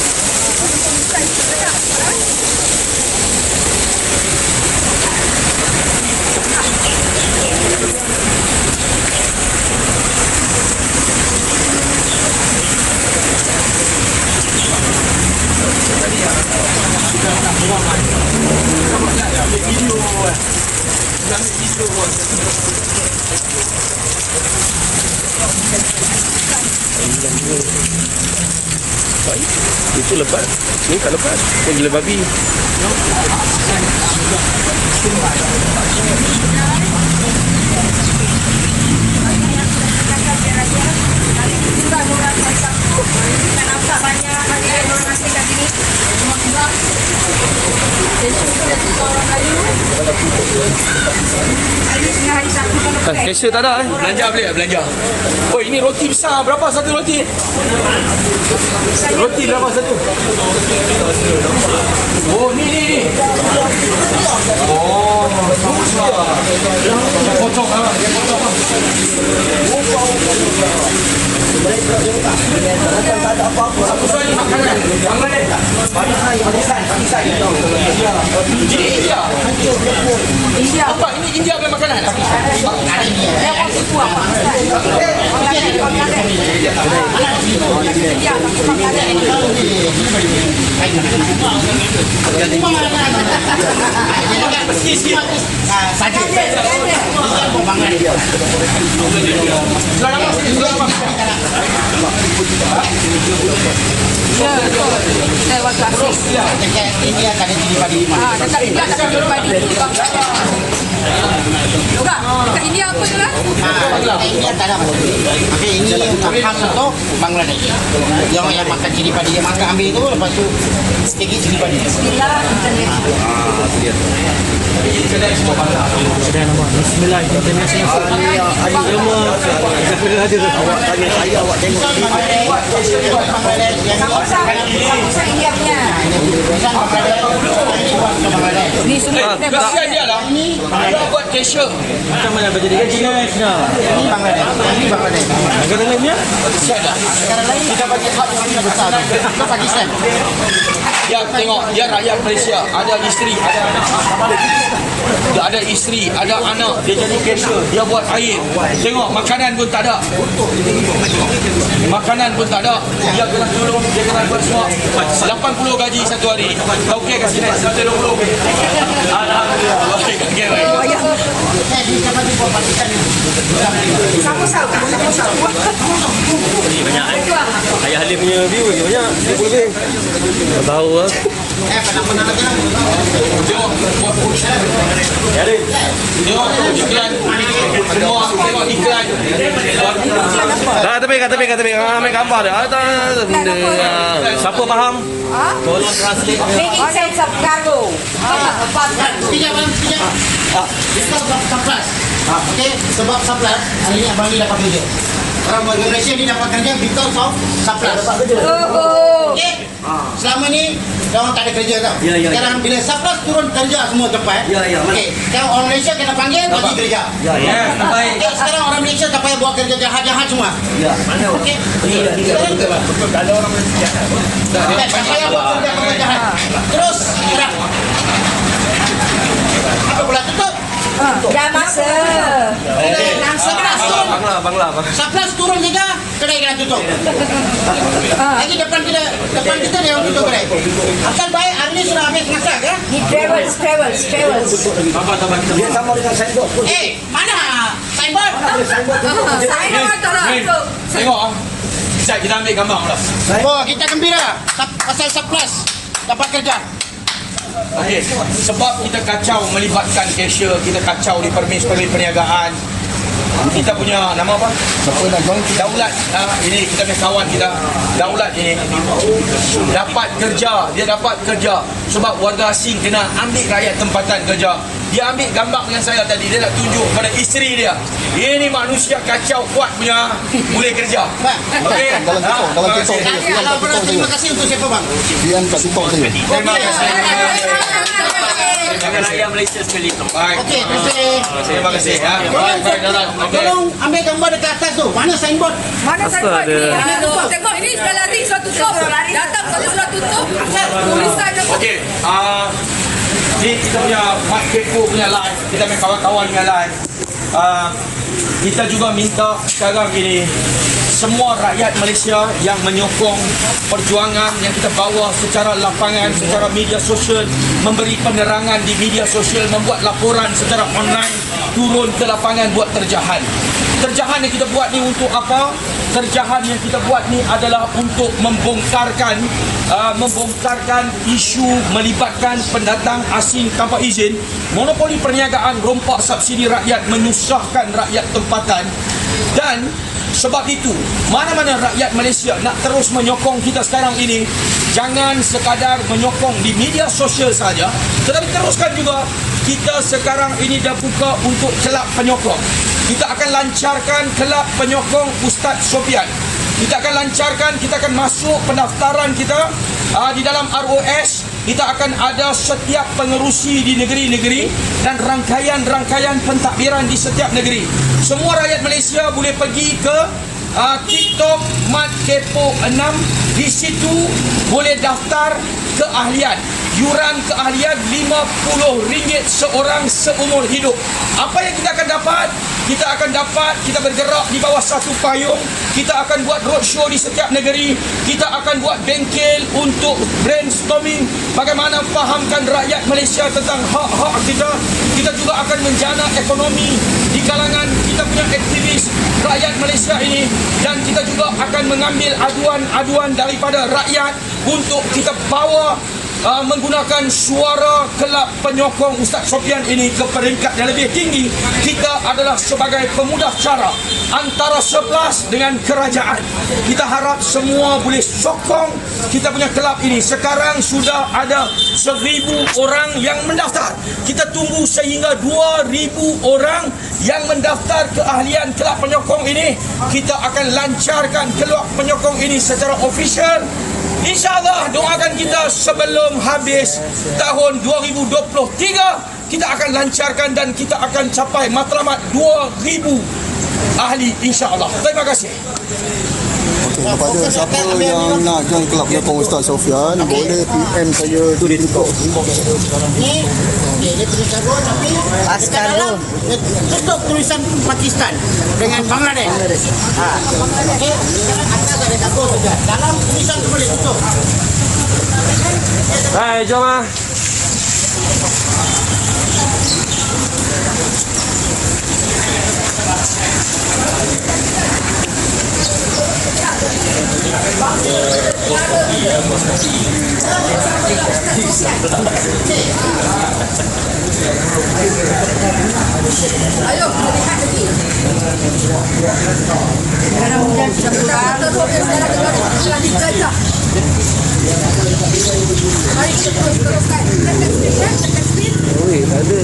Itu lepas, ni tak lepas. Pun gila babi. Cashier tak ada Belanja boleh tak belanja? Oh, ini roti besar. Berapa satu roti? Roti berapa satu? Oh, ni. Oh, potong lah. Apa soal ni makanan? Ini India. Apa? Ini India punya makanan? Kita waktu asing. Ini akan jadi padi mana? Dekat India tak ada padi. Juga, dekat India apa tu lah? Ini tak ada. Okey, ini khas untuk Bangladesh. Yang makan cili padi, yang makan ambil tu, lepas tu sedikit cili padi. Bismillah. Awak tanya saya, awak tengok. Kawasan India punya. Ni semua kita Kasihan dia lah. Dia buat cashier. Macam mana berjadi kan Cina? Ini Bangladesh. Ini Bangladesh. Negara lainnya? Kasihan dah. Sekarang lain kita bagi hak yang lebih besar. Kita Pakistan. Dia tengok, dia rakyat Malaysia. Ada isteri, ada anak. Dia ada isteri, ada anak. Dia jadi cashier. Dia buat air. Tengok, makanan pun tak ada. Makanan pun tak ada. Dia kena tolong, dia kena buat semua. 80 gaji satu hari. Kau okey kat sini? 120. Alhamdulillah. Okey, okey. Kita bagi buat Pakistan. sama-sama. Banyak Ayah Halim punya view lagi banyak. 10 lebih. Tak tahu lah. Pernah lagi lah. Tengok buat Ya Halim. tengok iklan. Semua tengok iklan. Kat tepi. Ambil gambar dia. Siapa faham? Tolong translate. Making sense of cargo. Tiga. Surplus. Okey, sebab surplus, hari ni abang ni dapat kerja. Orang Malaysia ni dapat kerja because of surplus. Okey. Selama ni orang tak ada kerja tau. Sekarang bila surplus turun kerja semua tempat. Okey, sekarang orang Malaysia kena panggil bagi kerja. Okey, sekarang orang Malaysia tak payah buat kerja jahat-jahat semua. Okey. Ada orang Malaysia. Tak payah buat kerja jahat. Terus apa pula tutup? Dah masa. Surplus turun. Bangla. Surplus turun juga, kedai kena tutup. Lagi depan kita dia orang tutup kedai. Asal baik hari ni sudah habis masak ya. Ni travels. Dia sama dengan sendok pun. Mana signboard? Saya nak tak tutup. Tengok ah. Sekejap kita ambil gambar pula. Oh, kita gembira pasal surplus dapat kerja. Okey, sebab kita kacau melibatkan cashier, kita kacau di permis perniagaan. Kita punya nama apa? Daulat. Ini kita punya kawan kita. Daulat ini dapat kerja, dia dapat kerja sebab warga asing kena ambil rakyat tempatan kerja. Dia ambil gambar dengan saya tadi, dia nak tunjuk pada isteri dia. Ini manusia kacau kuat punya, boleh kerja. Okey. Terima kasih untuk siapa bang? Terima kasih. Jangan rakyat Malaysia sekali tu. Baik. Okey, Terima kasih ya. Baik, darat. Okey. tolong ambil gambar dekat atas tu. Mana signboard? Mana signboard ni? Tengok ini sudah lari sudah tutup. Datang kalau sudah tutup. Tulisan apa? Okey, ni kita punya Mat Kepo punya live, kita punya kawan-kawan punya live. Kita juga minta sekarang ini semua rakyat Malaysia yang menyokong perjuangan yang kita bawa secara lapangan, secara media sosial, memberi penerangan di media sosial, membuat laporan secara online, turun ke lapangan buat terjahan. Terjahan yang kita buat ni untuk apa? Terjahan yang kita buat ni adalah untuk membongkarkan isu melibatkan pendatang asing tanpa izin, monopoli perniagaan, rompak subsidi rakyat, menyusahkan rakyat tempatan. Dan sebab itu, mana-mana rakyat Malaysia nak terus menyokong kita sekarang ini, jangan sekadar menyokong di media sosial saja, tetapi teruskan juga. Kita sekarang ini dah buka untuk kelab penyokong. Kita akan lancarkan kelab penyokong Ustaz Sofian. Kita akan lancarkan, kita akan masuk pendaftaran kita di dalam ROS. Kita akan ada setiap pengerusi di negeri-negeri dan rangkaian-rangkaian pentadbiran di setiap negeri. Semua rakyat Malaysia boleh pergi ke TikTok Mat Kepo 6. Di situ boleh daftar keahlian. Yuran keahlian RM50 seorang seumur hidup. Apa yang kita akan dapat? Kita bergerak di bawah satu payung. Kita akan buat roadshow di setiap negeri. Kita akan buat bengkel untuk brainstorming bagaimana fahamkan rakyat Malaysia tentang hak-hak kita. Kita juga akan menjana ekonomi di kalangan kita punya aktivis rakyat Malaysia ini, dan kita juga akan mengambil aduan-aduan daripada rakyat untuk kita bawa menggunakan suara kelab penyokong Ustaz Sofian ini ke peringkat yang lebih tinggi. Kita adalah sebagai pemudah cara antara 11 dengan kerajaan. Kita harap semua boleh sokong kita punya kelab ini. Sekarang sudah ada 1,000 orang yang mendaftar. Kita tunggu sehingga 2,000 orang yang mendaftar keahlian kelab penyokong ini. Kita akan lancarkan kelab penyokong ini secara official. InsyaAllah, doakan kita sebelum habis tahun 2023, kita akan lancarkan dan kita akan capai matlamat 2,000 ahli, insyaAllah. Terima kasih. Kepada siapa yang nak join kelab penyokong Ustaz Sofian, boleh PM saya di TikTok. Ni, dia tulis cabut tapi dalam tutup tulisan Pakistan dengan Bangladesh. Okey, atas ada cabut saja. Dalam tulisan boleh tutup. Hai, jom ah. Ayo, lihat lagi. Sekarang hujan sudah turun. Sekarang dijajah. Mari kita teruskan. Ada.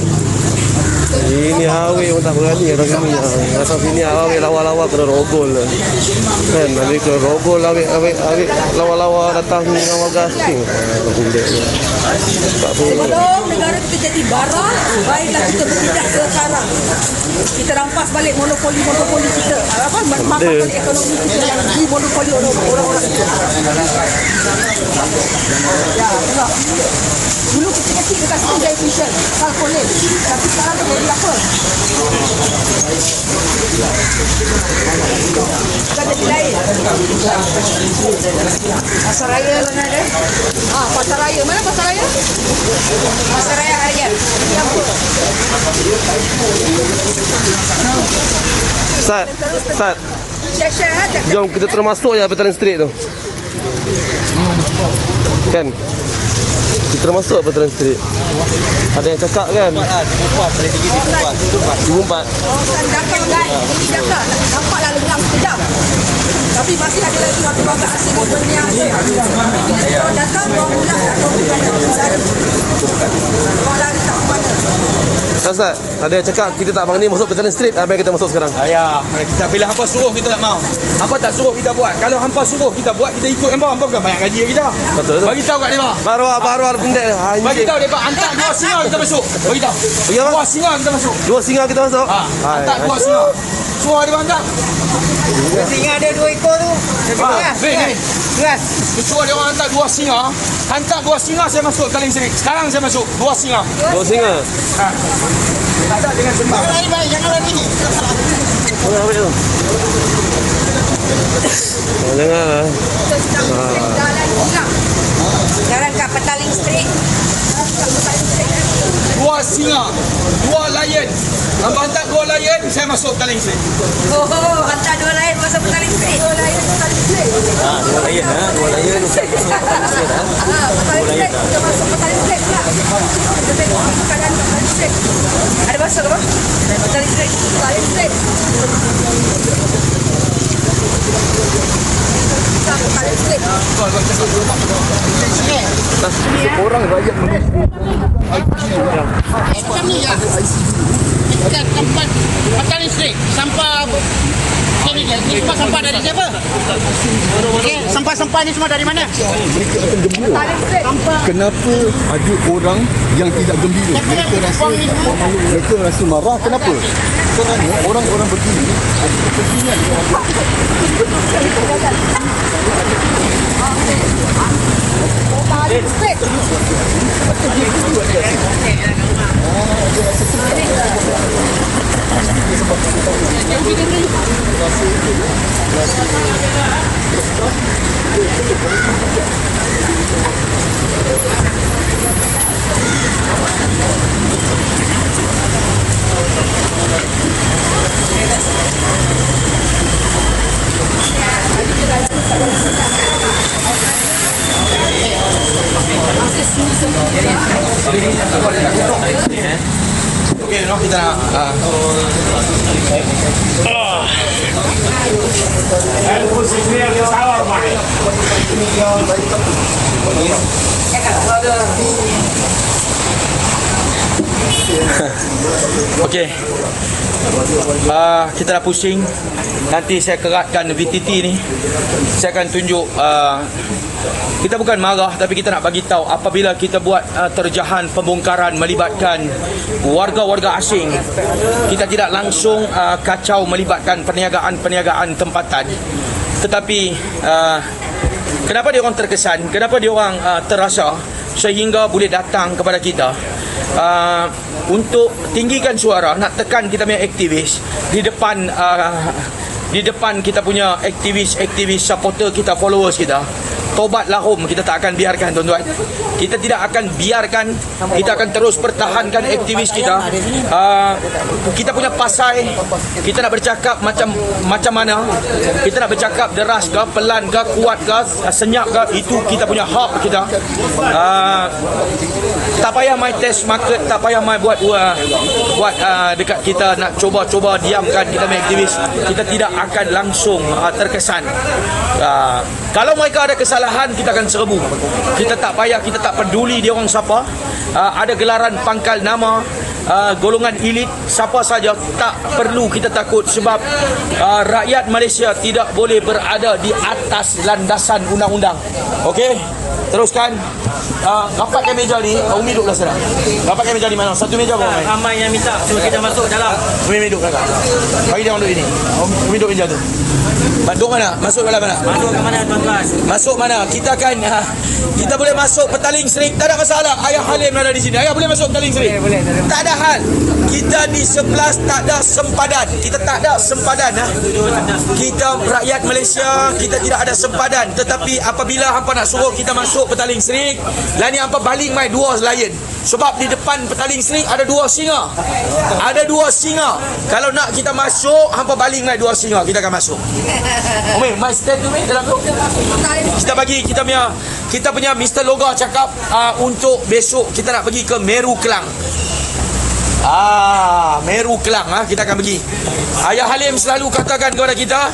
Ini hawe pun tak berani orang sini. Asal sini hawe lawa-lawa kena rogol. Kan, habis ke rogol hawe lawa-lawa datang awal gasing. Sebelum negara kita jadi bara, baiklah kita bertindak sekarang. Kita rampas balik monopoli kita. Rampas balik ekonomi kita yang dimonopoli oleh orang-orang itu. Ya, tengok. Dulu kecil-kecil kita kasih gaya vision, kalkulit. Tapi sekarang terjadi apa? Kita jadi lain. Pasar raya mana ada? Pasar raya. Mana pasar raya? Pasar raya harian. Apa? Ustaz. Jom kita termasuk je Petaling Street tu. Kan? Kita termasuk Petaling Street. Ada yang cakap kan? 24. Dapat kan? Ini dapat. Nampaklah lengang sekejap. Tapi masih ada lagi warga asing yang kalau datang, orang pulang tak tahu orang lari tak mana. Ustaz, ada yang cakap kita tak bang ni masuk Petaling Street. Apa yang kita masuk sekarang? Ya, kita bila hampa suruh kita tak mau. Hampa tak suruh kita buat. Kalau hampa suruh kita buat, kita ikut hampa. Hampa bukan banyak gaji kita. Betul. Bagi tahu kat dia. Baru pendek. Bagi tahu dia hantar 2 singa kita masuk. Bagi tahu. 2 singa kita masuk. 2 singa kita masuk. Hantar 2 singa. Suruh dia hantar. Singa ada 2 ekor tu. Keras. Suruh dia orang hantar 2 singa. Hantar 2 singa saya masuk Petaling Street. Sekarang saya masuk 2 singa. 2 singa. Tak ada dengan sembang. Jangan lari ni. Ambil tu. Jangan. Sekarang kat Petaling Street. 2 singa, 2 lion. Hampa hantar 2 lion, saya masuk Petaling Street. Hantar 2 lain masuk Petaling Street. 2 lain Petaling Street. 2 lion. 2 lion. Petaling Street kita masuk Petaling Street pula. Kita tengok keadaan petang listrik. Ada masuk apa? Petang listrik. Petang listrik. Petang listrik. Orang rakyat Malaysia. Macam ni ya. Dekat tempat petang listrik. Sampah ini sampah dari siapa? Okey, sampah-sampah ni semua dari mana? Mereka akan gembira. Kenapa ada orang yang tidak gembira? Mereka rasa marah. Kenapa? Kerana orang-orang begini ada kepentingan yang Okey, no, kita nak Okey. Kita dah pusing. Nanti saya keratkan VTT ni. Saya akan tunjuk kita bukan marah, tapi kita nak bagi tahu apabila kita buat terjahan pembongkaran melibatkan warga-warga asing, kita tidak langsung kacau melibatkan perniagaan tempatan. Tetapi kenapa dia orang terkesan, kenapa dia orang terasa sehingga boleh datang kepada kita untuk tinggikan suara, nak tekan kita punya aktivis di depan kita punya aktivis supporter kita, followers kita. Tobat lahum, kita tak akan biarkan, tuan-tuan. Kita tidak akan biarkan. Kita akan terus pertahankan aktivis kita. Kita punya pasai, kita nak bercakap macam mana, kita nak bercakap deras ke, pelan ke, kuat ke, senyap ke, itu kita punya hak kita. Tak payah mai test market, tak payah mai buat dekat kita nak cuba diamkan kita punya aktivis. Kita tidak akan langsung terkesan. Kalau mereka ada kesalahan, kita akan serbu. Kita tak payah, kita tak peduli dia orang siapa. Ada gelaran pangkal nama, golongan elit, siapa saja, tak perlu kita takut. Sebab rakyat Malaysia tidak boleh berada di atas landasan undang-undang. Okey, teruskan. Rapatkan meja ni. Umi duduk belah sana. Rapatkan meja di mana? Satu meja bawah. Ramai yang minta suruh kita masuk dalam. Umi duduk belakang. Bagi dia orang duduk ini. Umi duduk meja tu. Duduk mana? Masuk dalam mana? Masuk ke mana, tuan-tuan? Masuk mana? Kita akan kita boleh masuk Petaling Serikit. Tak ada masalah. Ayah Halim ada di sini. Ayah boleh masuk Petaling Serikit. Boleh. Tak ada hal. Kita di 11 tak ada sempadan. Kita tak ada sempadan. Kita rakyat Malaysia, kita tidak ada sempadan. Tetapi apabila hampa nak suruh kita masuk Petaling Serikit, lain hampa baling mai dua layan. Sebab di depan Petaling Serikit ada dua singa. Ada dua singa. Kalau nak kita masuk, hampa baling mai dua singa, kita akan masuk. Umi, mai stand tu dalam tu. Kita bagi kita punya Mr. Loga cakap untuk besok kita nak pergi ke Meru Kelang. Meru Kelang kita akan pergi. Ayah Halim selalu katakan kepada kita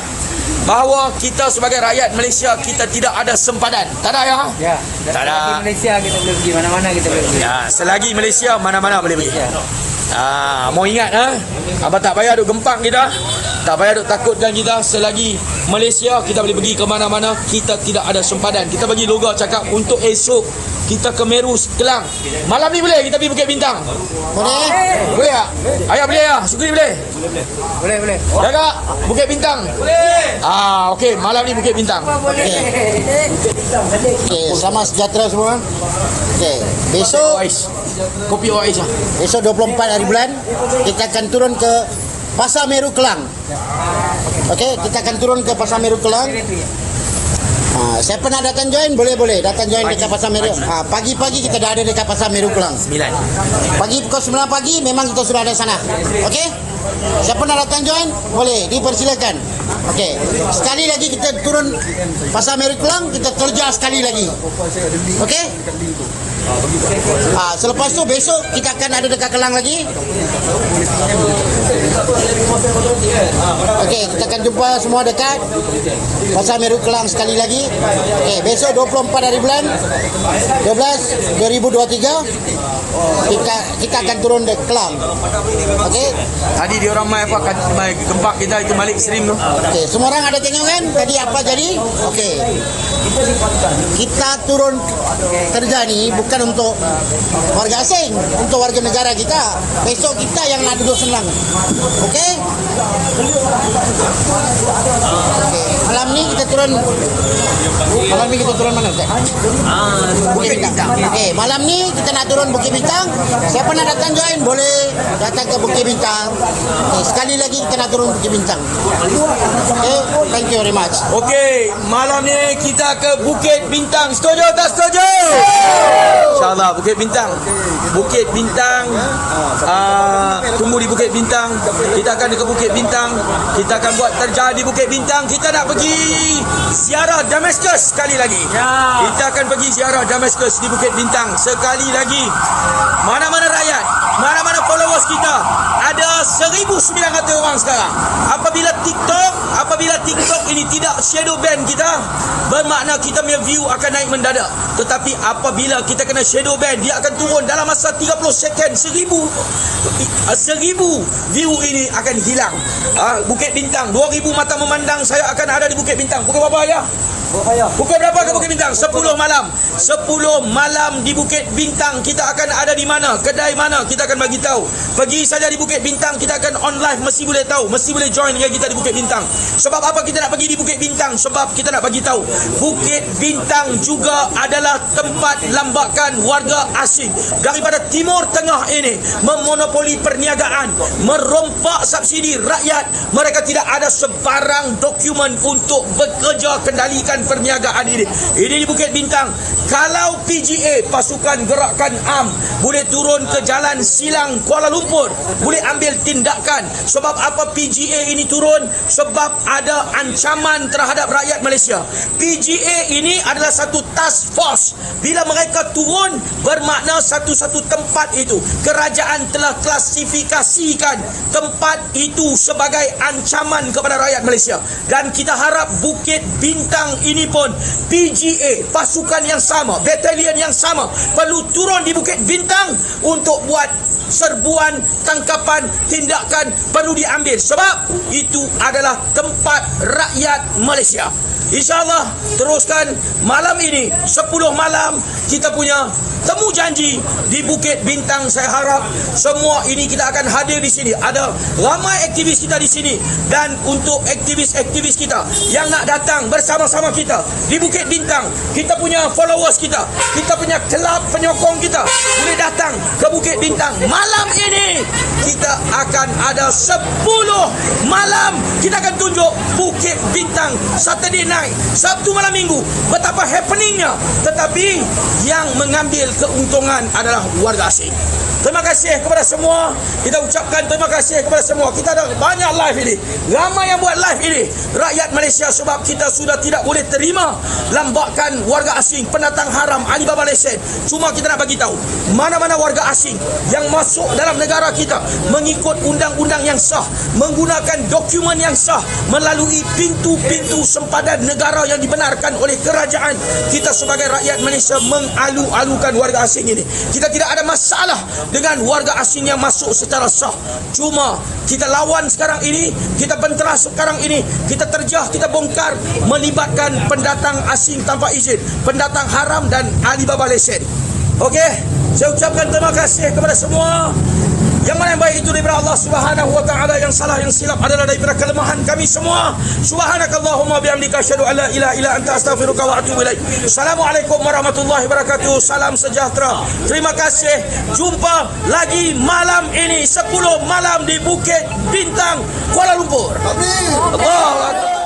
bahawa kita sebagai rakyat Malaysia, kita tidak ada sempadan. Tak ada, ayah? Ya. Tak ada. Malaysia kita boleh pergi mana-mana, kita boleh pergi. Ya, selagi Malaysia mana-mana boleh pergi. Mau ingat abang tak payah duk gempang kita, tak payah duk takutkan kita. Selagi Malaysia kita boleh pergi ke mana-mana, kita tidak ada sempadan. Kita bagi logo cakap untuk esok kita ke Meru Kelang. Malam ni boleh kita pergi Bukit Bintang? Boleh? Boleh tak? Ayah boleh ya? Sukri boleh? Boleh. Ya kak? Bukit Bintang? Boleh. Okey, malam ni Bukit Bintang. Okey, selamat sejahtera semua. Okey, besok Kopi Oais lah. besok 24 hari bulan kita akan turun ke Pasar Meru Kelang. Okey, kita akan turun ke Pasar Meru Kelang. Siapa nak datang join, boleh datang join dekat Pasar Meru. Pagi-pagi kita dah ada dekat Pasar Meru Kelang. 9. Pagi pukul 9 pagi memang kita sudah ada sana. Okey? Siapa nak datang join? Boleh, dipersilakan. Okey. Sekali lagi kita turun Pasar Mary Kelang, kita terjah sekali lagi. Okey? Selepas tu besok kita akan ada dekat Kelang lagi. Okey, kita akan jumpa semua dekat Pasar Mary Kelang sekali lagi. Okey, besok 24 hari bulan 12 2023 kita akan turun ke Kelang. Okey. Tadi dia orang mai gempak kita itu Malik Stream tu. Okey, semua orang ada tengok kan tadi apa jadi? Okey. Kita turun kerja ni bukan untuk warga asing, untuk warga negara kita. Besok kita yang nak duduk senang. Okey? Okey. Malam ni kita turun mana Ustaz? Bukit Bintang. Okey, malam ni kita nak turun Bukit Bintang. Siapa nak datang join boleh datang ke Bukit Bintang. Okay, sekali lagi kita nak turun Bukit Bintang. Okay, thank you very much. Okey, malam ni kita ke Bukit Bintang. Setuju tak setuju? InsyaAllah Bukit Bintang. Bukit Bintang. Tunggu di Bukit Bintang. Kita akan ke Bukit Bintang. Kita akan buat terjah di Bukit Bintang. Kita nak pergi ziarah Damaskus sekali lagi. Kita akan pergi ziarah Damaskus di Bukit Bintang sekali lagi. Mana-mana rakyat, mana-mana followers kita, ada 1,900 orang sekarang. Apabila TikTok ini tidak shadow ban kita, bermakna kita punya view akan naik mendadak. Tetapi apabila kita kena shadow ban, dia akan turun dalam masa 30 second. 1,000 view ini akan hilang. Bukit Bintang, 2,000 mata memandang saya akan ada di Bukit Bintang. Pukul berapa ya? Pukul berapa ke Bukit Bintang? 10 malam. 10 malam di Bukit Bintang. Kita akan ada di mana? Kedai mana? Kita akan bagi tahu. Pergi saja di Bukit Bintang, kita akan on live, mesti boleh tahu, mesti boleh join dengan kita di Bukit Bintang. Sebab apa kita nak pergi di Bukit Bintang? Sebab kita nak bagi tahu Bukit Bintang juga adalah tempat lambakan warga asing daripada Timur Tengah ini memonopoli perniagaan, merompak subsidi rakyat. Mereka tidak ada sebarang dokumen untuk bekerja kendalikan perniagaan ini. Ini di Bukit Bintang. Kalau PGA, Pasukan Gerakan AM, boleh turun ke Jalan Silang Kuala Lumpur, boleh ambil tindakan. Sebab apa PGA ini turun? Sebab ada ancaman terhadap rakyat Malaysia. PGA ini adalah satu task force. Bila mereka turun, bermakna satu-satu tempat itu kerajaan telah klasifikasikan tempat itu sebagai ancaman kepada rakyat Malaysia. Dan kita harap Bukit Bintang ini pun PGA, pasukan yang sama, batalion yang sama, perlu turun di Bukit Bintang untuk buat serbuan, tangkapan, tindakan perlu diambil. Sebab itu adalah tempat rakyat Malaysia. InsyaAllah teruskan malam ini 10 malam kita punya temu janji di Bukit Bintang. Saya harap semua ini kita akan hadir di sini. Ada ramai aktivis kita di sini, dan untuk aktivis-aktivis kita yang nak datang bersama-sama kita di Bukit Bintang, kita punya followers kita punya kelab penyokong kita boleh datang ke Bukit Bintang. Malam ini kita akan ada 10 malam kita akan tunjuk Bukit Bintang Saturday night, Sabtu malam minggu, betapa happeningnya. Tetapi yang mengambil keuntungan adalah warga asing. Terima kasih kepada semua. Kita ucapkan terima kasih kepada semua. Kita ada banyak live ini, ramai yang buat live ini, rakyat Malaysia. Sebab kita sudah tidak boleh terima lambakan warga asing, pendatang haram, Alibaba lesen. Cuma kita nak bagi tahu, mana-mana warga asing yang masuk dalam negara kita mengikut undang-undang yang sah, menggunakan dokumen yang sah, melalui pintu-pintu sempadan negara yang dibenarkan oleh kerajaan, kita sebagai rakyat Malaysia mengalu-alukan warga asing ini. Kita tidak ada masalah dengan warga asing yang masuk secara sah. Cuma kita lawan sekarang ini, kita bentera sekarang ini, kita terjah, kita bongkar melibatkan pendatang asing tanpa izin, pendatang haram dan Alibaba lesen. Okey, saya ucapkan terima kasih kepada semua. Yang mana yang baik itu daripada Allah Subhanahu wa taala, yang salah yang silap adalah daripada kelemahan kami semua. Subhanakallahumma bihamdika asyhadu an la ilaha illa anta astaghfiruka wa atubu ilaik. Assalamualaikum warahmatullahi wabarakatuh. Salam sejahtera. Terima kasih. Jumpa lagi malam ini 10 malam di Bukit Bintang Kuala Lumpur. Amin. Allah.